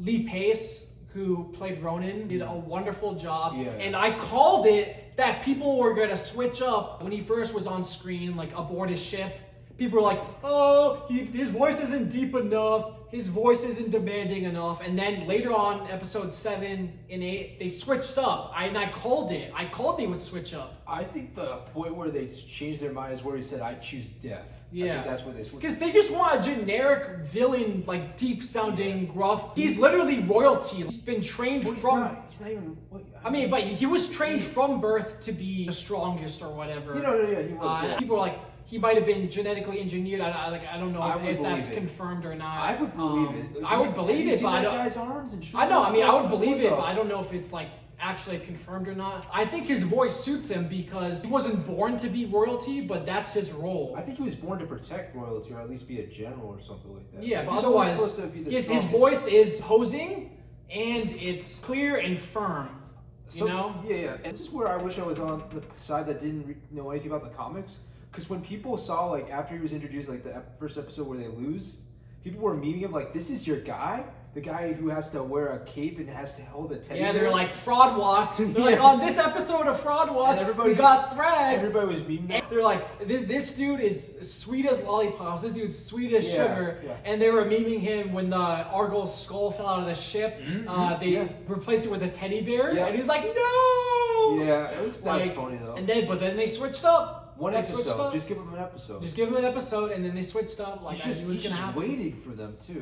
Lee Pace, who played Ronan, did a wonderful job. Yeah. And I called it that people were gonna switch up when he first was on screen, like aboard his ship. People were like, oh, his voice isn't deep enough. His voice isn't demanding enough. And then later on, episode 7 and 8, they switched up. I called it. I called they would switch up. I think the point where they changed their mind is where he said, I choose death. Yeah. I think that's where they switched. Because they just want a generic villain, like deep sounding, gruff. He's literally royalty. He's been trained Well, from. he's not even. I mean, but he was trained from birth to be the strongest or whatever. Yeah, he was. Yeah. People are like, he might have been genetically engineered. I don't know if that's it. confirmed or not. I would believe it. I would believe it, but I don't. Guy's arms and I know. I mean, I would believe it, but I don't know if it's like actually confirmed or not. I think his voice suits him because he wasn't born to be royalty, but that's his role. I think he was born to protect royalty, or at least be a general or something like that. Yeah, but He's otherwise, supposed to be the his strongest. voice is posing and it's clear and firm. You know? Yeah. And this is where I wish I was on the side that didn't know anything about the comics. Because when people saw, like, after he was introduced, like, the first episode where they lose, people were memeing him, like, this is your guy? The guy who has to wear a cape and has to hold a teddy bear? Yeah, they're like, Fraud Watch. They're like, on this episode of Fraud Watch, we got Thragg. Everybody was memeing And they're like, this dude is sweet as lollipops. This dude's sweet as sugar. Yeah. And they were memeing him when the Argos skull fell out of the ship. They replaced it with a teddy bear. Yeah. And he's like, no! Yeah, that was Like, funny, though. But then they switched up. One They episode. switched up. Just give him an episode. Just give him an episode, and then they switched up. Like, He's it was just gonna happen. waiting for them, too.